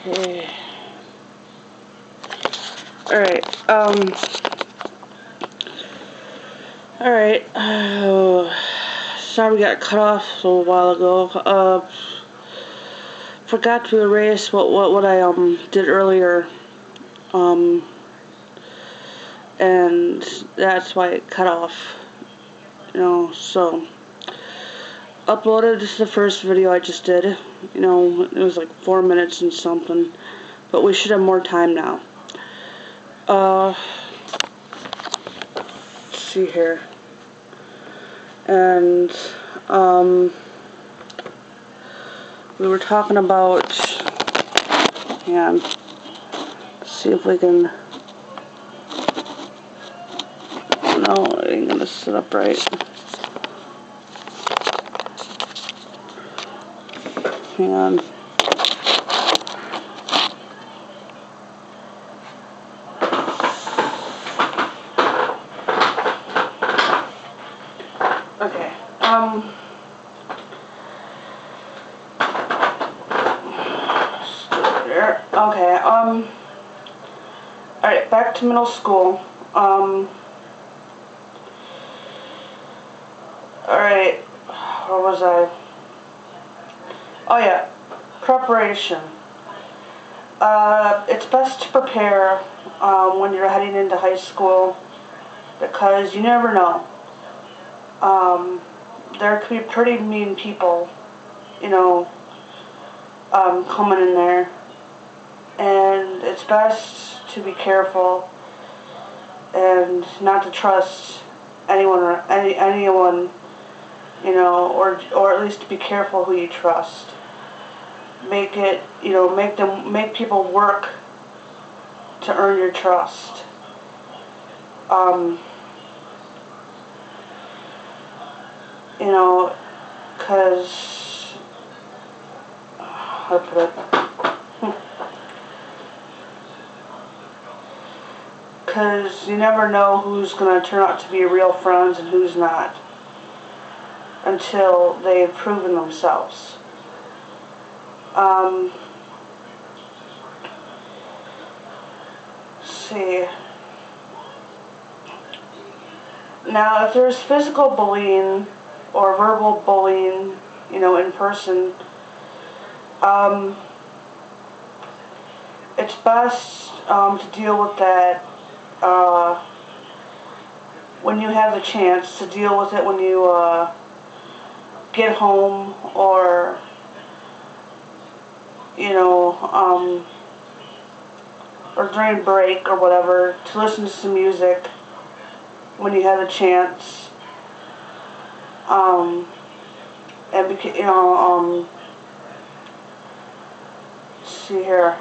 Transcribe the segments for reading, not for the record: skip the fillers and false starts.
Okay. Alright, sorry we got cut off a little while ago. Forgot to erase what I did earlier. And that's why it cut off. So uploaded the first video I just did. It was like 4 minutes and something. But we should have more time now. Let's see here. And we were talking about, let's see if we can, no, it ain't gonna sit up right. Hang on. Okay, there. Okay, alright, back to middle school. Alright, where was I? Oh yeah, preparation. It's best to prepare when you're heading into high school, because you never know. There could be pretty mean people, coming in there, and it's best to be careful and not to trust anyone or anyone, or at least be careful who you trust. Make people work to earn your trust. Because, how to put it? Because you never know who's going to turn out to be real friends and who's not, until they've proven themselves. Let's see. Now, if there's physical bullying or verbal bullying, in person, it's best to deal with that when you have the chance to deal with it when you get home, or or during break or whatever, to listen to some music when you have the chance. And let's see here.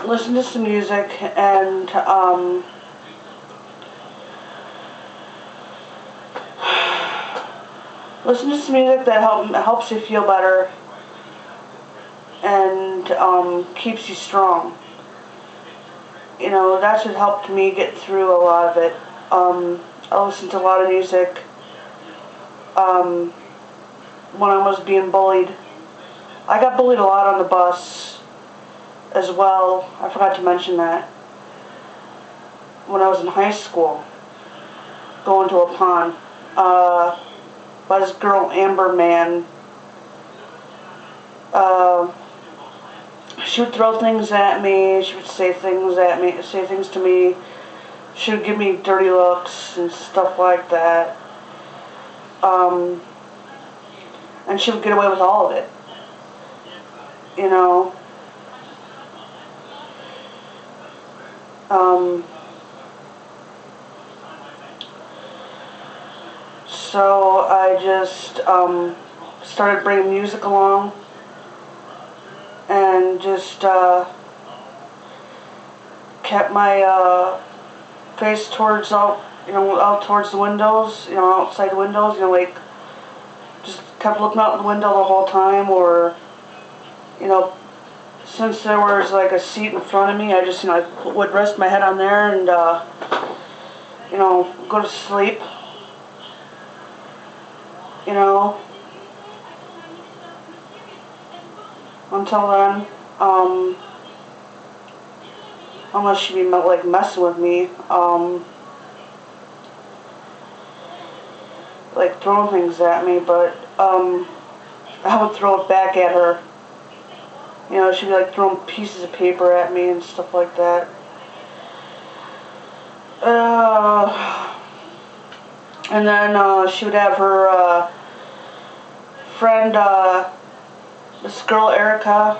Listen to some music and listen to some music that helps you feel better and keeps you strong. That's what helped me get through a lot of it. I listened to a lot of music when I was being bullied. I got bullied a lot on the bus as well. I forgot to mention that. When I was in high school, going to a pond, by this girl, Amber Man. She would throw things at me. She would say things to me. She would give me dirty looks and stuff like that. And she would get away with all of it. So I just started bringing music along, and just kept my face towards out towards the windows, outside windows, like just kept looking out the window the whole time, or since there was like a seat in front of me, I just I would rest my head on there and go to sleep. until then. Unless she'd be like messing with me, like throwing things at me, but I would throw it back at her. You know, she'd be like throwing pieces of paper at me and stuff like that. And then she would have her friend, this girl Erica.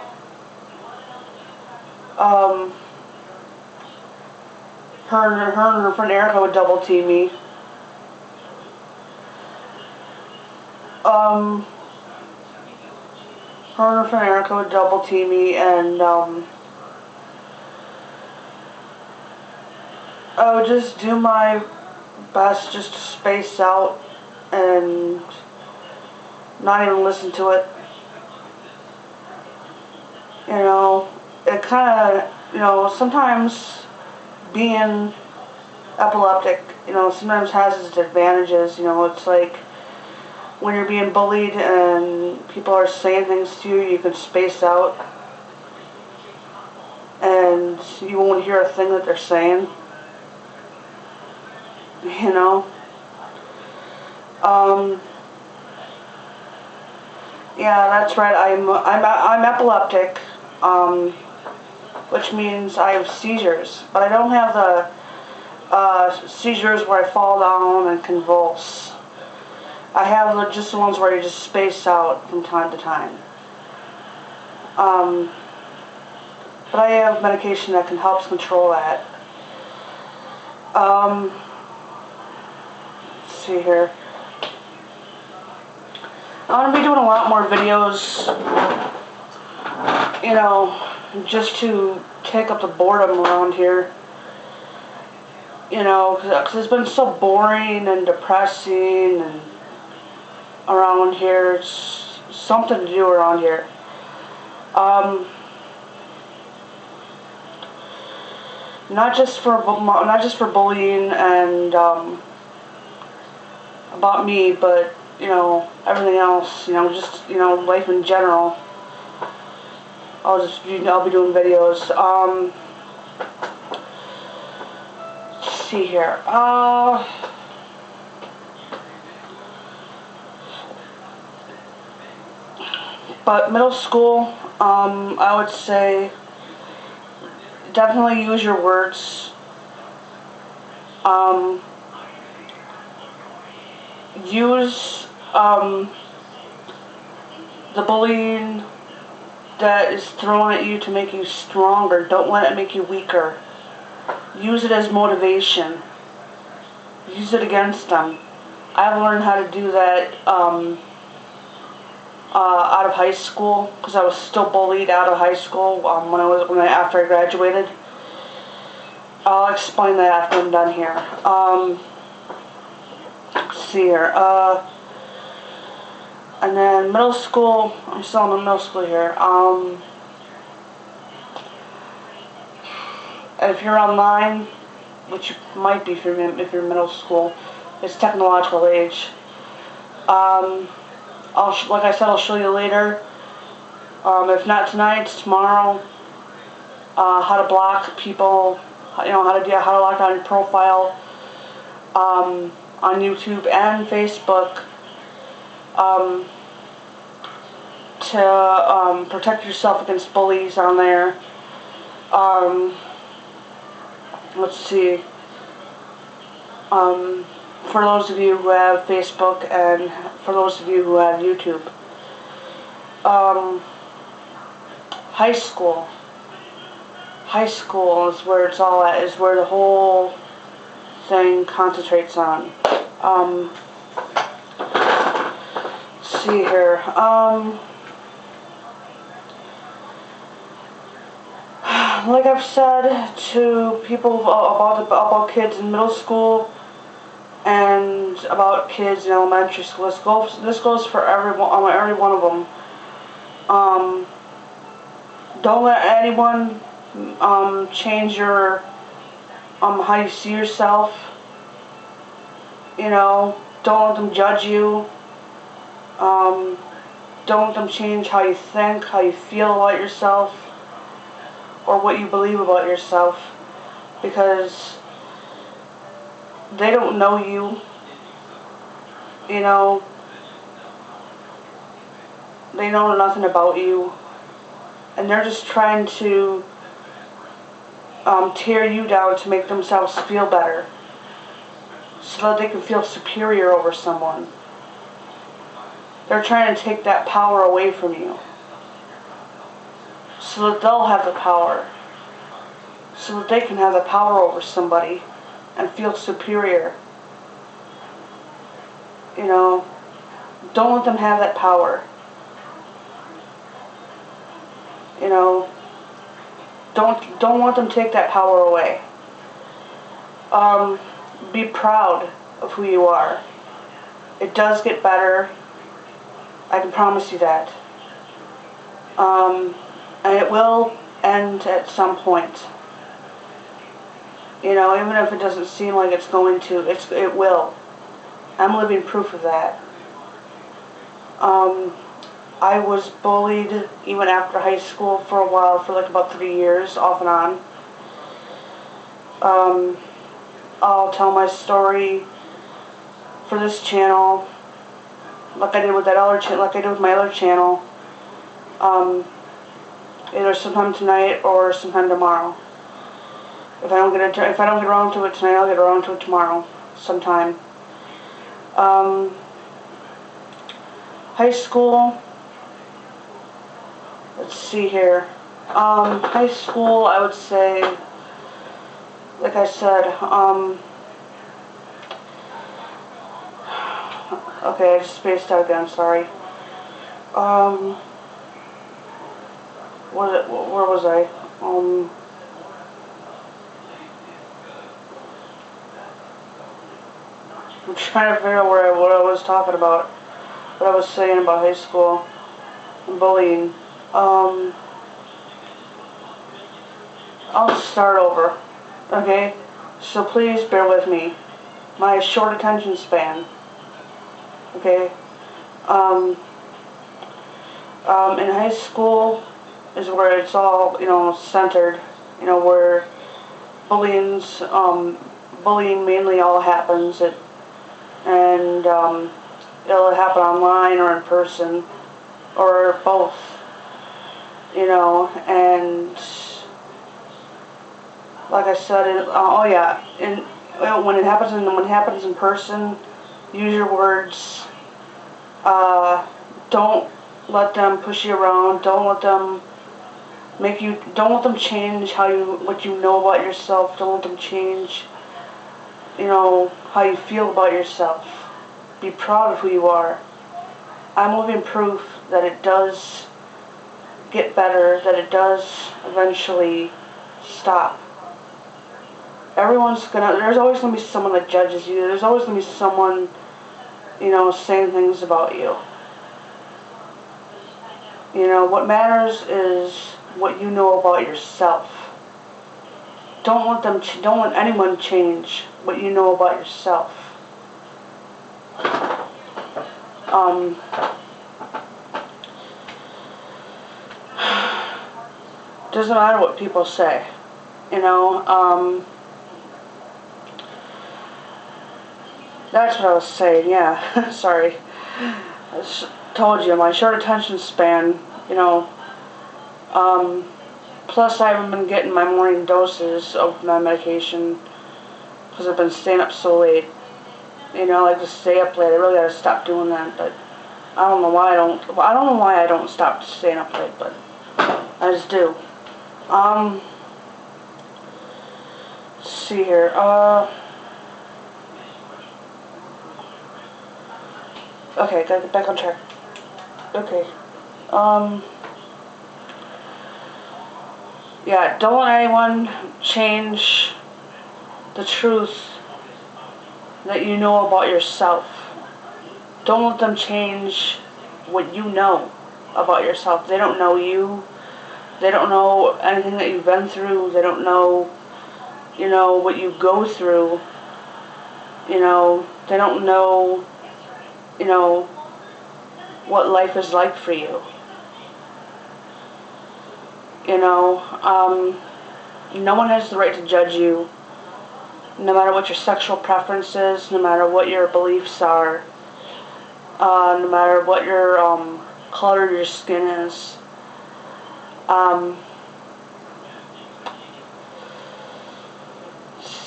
Her and her friend Erica would double team me. Her and her friend Erica would double team me, and I would just do my best just to space out and not even listen to it. You know, it kind of, you know, sometimes being epileptic, you know, sometimes has its advantages. You know, it's like when you're being bullied and people are saying things to you, you can space out and you won't hear a thing that they're saying. You know, yeah, that's right. I'm epileptic, which means I have seizures, but I don't have the seizures where I fall down and convulse. I have just the ones where you just space out from time to time. But I have medication that can help control that. Let's see here. I'm going to be doing a lot more videos, you know, just to take up the boredom around here. You know, because it's been so boring and depressing and around here. It's something to do around here. Not just for bullying and about me, but you know, everything else. You know, just, you know, life in general. I'll be doing videos. Let's see here. But middle school, I would say definitely use your words. Use the bullying that is thrown at you to make you stronger. Don't let it make you weaker. Use it as motivation. Use it against them. I've learned how to do that out of high school, because I was still bullied out of high school after I graduated. I'll explain that after I'm done here. Let's see here. And then middle school, I'm still in middle school here. If you're online, which you might be if you're in middle school, it's technological age. Like I said, I'll show you later. If not tonight, it's tomorrow. How to block people. You know, how to lock down your profile on YouTube and Facebook. To protect yourself against bullies on there. Let's see. For those of you who have Facebook and for those of you who have YouTube. High school. High school is where it's all at, is where the whole thing concentrates on. Let's see here. Like I've said to people about kids in middle school and about kids in elementary school, this goes for every one of them. Don't let anyone change your how you see yourself. You know, don't let them judge you. Don't let them change how you think, how you feel about yourself, or what you believe about yourself, because they don't know you. You know, they know nothing about you, and they're just trying to tear you down to make themselves feel better, so that they can feel superior over someone. They're trying to take that power away from you, so that they'll have the power, so that they can have the power over somebody and feel superior. You know, don't let them have that power. You know, don't let them take that power away. Be proud of who you are. It does get better. I can promise you that. And it will end at some point. You know, even if it doesn't seem like it's going to, it will. I'm living proof of that. I was bullied even after high school for a while, for like about 3 years, off and on. I'll tell my story for this channel, like I did with that other channel, like I did with my other channel. Either sometime tonight or sometime tomorrow. If I don't get around to it tonight, I'll get around to it tomorrow, sometime. High school. Let's see here. High school, I would say, like I said, okay, I just spaced out again, sorry. Where was I? I'm trying to figure out what I was talking about, what I was saying about high school and bullying. I'll start over, okay? So please bear with me. My short attention span, okay? In high school is where it's all, you know, centered, you know, where bullying mainly all happens, and it'll happen online or in person, or both, you know. And like I said, when it happens in person, use your words. Don't let them push you around. Don't let them change what you know about yourself. Don't let them change, you know, how you feel about yourself. Be proud of who you are. I'm living proof that it does get better, that it does eventually stop. There's always going to be someone that judges you. There's always going to be someone, you know, saying things about you. You know, what matters is what you know about yourself. Don't let anyone change what you know about yourself. Doesn't matter what people say, you know. That's what I was saying, yeah. Sorry. I just told you, my short attention span, you know. Plus I haven't been getting my morning doses of my medication because I've been staying up so late. You know, I like to stay up late. I really gotta stop doing that, but I don't know why I don't stop staying up late, but I just do. Let's see here. Okay, gotta get back on track. Okay. Yeah, don't let anyone change the truth that you know about yourself. Don't let them change what you know about yourself. They don't know you. They don't know anything that you've been through. They don't know, you know, what you go through. You know, they don't know, you know, what life is like for you. You know, no one has the right to judge you, no matter what your sexual preference is, no matter what your beliefs are, no matter what your color of your skin is. Let's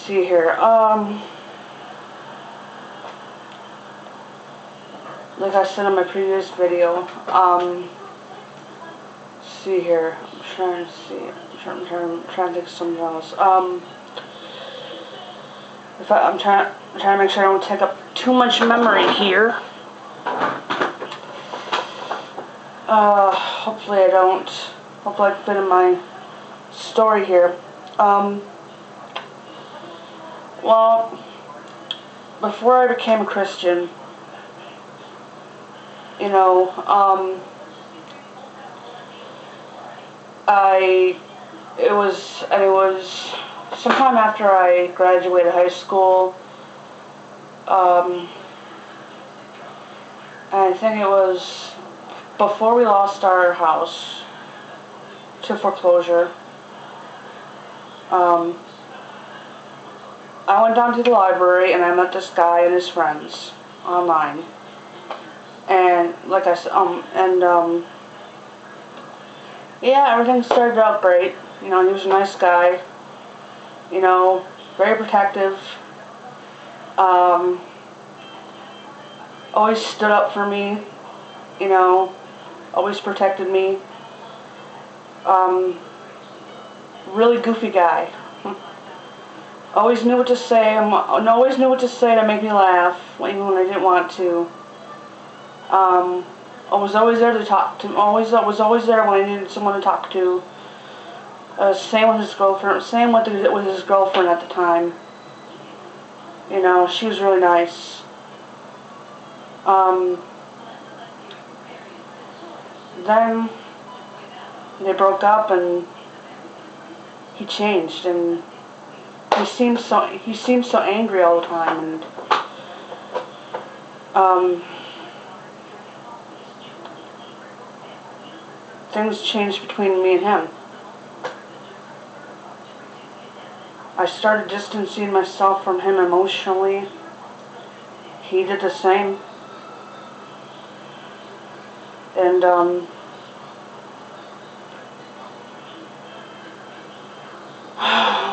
see here. Like I said in my previous video, see here. I'm trying to see. I'm trying to think of something else. I'm trying to make sure I don't take up too much memory here. Hopefully I don't. Hopefully I can fit in my story here. Well, before I became a Christian, you know, it was sometime after I graduated high school, and I think it was before we lost our house to foreclosure. I went down to the library and I met this guy and his friends online. And like I said, yeah, everything started out great. You know, he was a nice guy. You know, very protective. Always stood up for me. You know, always protected me. Really goofy guy. Always knew what to say. Always knew what to say to make me laugh, even when I didn't want to. I was always there to talk to. Was always there when I needed someone to talk to. Same with his girlfriend. Same with his girlfriend at the time. You know, she was really nice. Then they broke up and he changed, and he seemed so angry all the time, and things changed between me and him. I started distancing myself from him emotionally. He did the same. And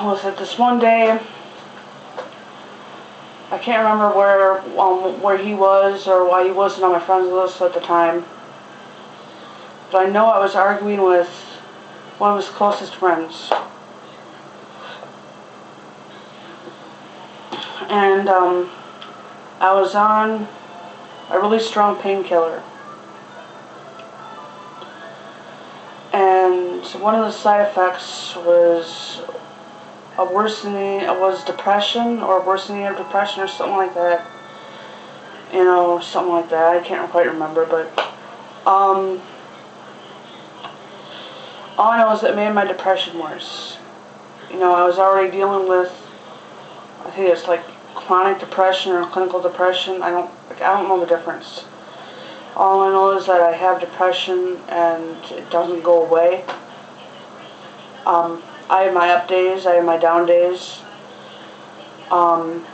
was it this one day? I can't remember where he was or why he wasn't on my friends list at the time. But I know I was arguing with one of his closest friends. And I was on a really strong painkiller. And one of the side effects was depression, or a worsening of depression, or something like that. You know, something like that. I can't quite remember, but all I know is it made my depression worse. You know, I was already dealing with, I think it's like chronic depression or clinical depression. I don't know the difference. All I know is that I have depression and it doesn't go away. I have my up days, I have my down days. And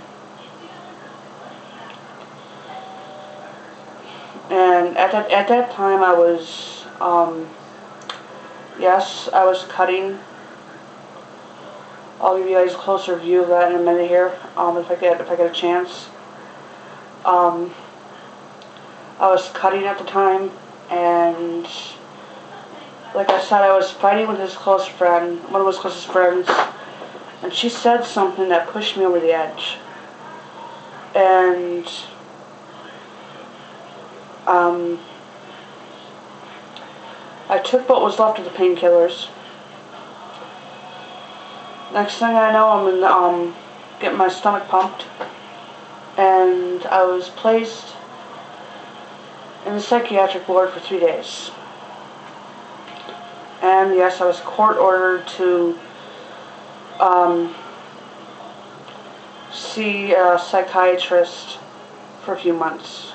at that time I was, yes, I was cutting. I'll give you guys a closer view of that in a minute here, if I get a chance. I was cutting at the time, and like I said, I was fighting with his close friend, one of his closest friends, and she said something that pushed me over the edge. And I took what was left of the painkillers. Next thing I know, I'm in getting my stomach pumped, and I was placed in the psychiatric ward for 3 days. And yes, I was court ordered to see a psychiatrist for a few months.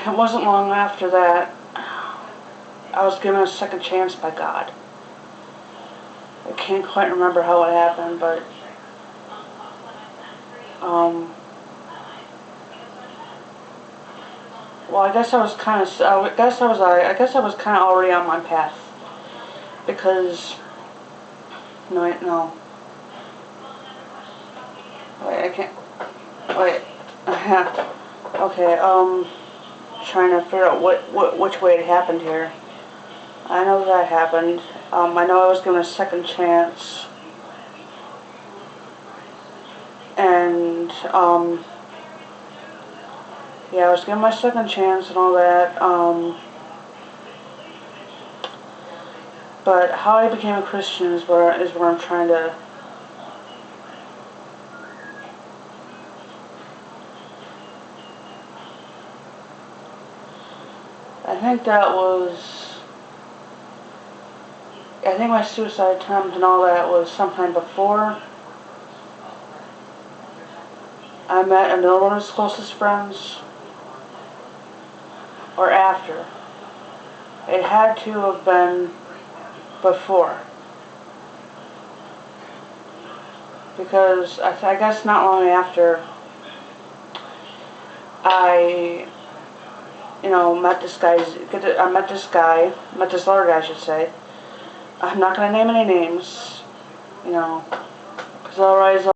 It wasn't long after that I was given a second chance by God. I can't quite remember how it happened, but well, I guess I was kind of already on my path, because no, wait, I can't wait. Okay, trying to figure out which way it happened here. I know that happened. I know I was given a second chance, and yeah, I was given my second chance and all that. But how I became a Christian is where I'm trying to. I think my suicide attempt and all that was sometime before I met another one of his closest friends, or after. It had to have been before, because I guess not long after I met this other guy, I should say. I'm not going to name any names, because otherwise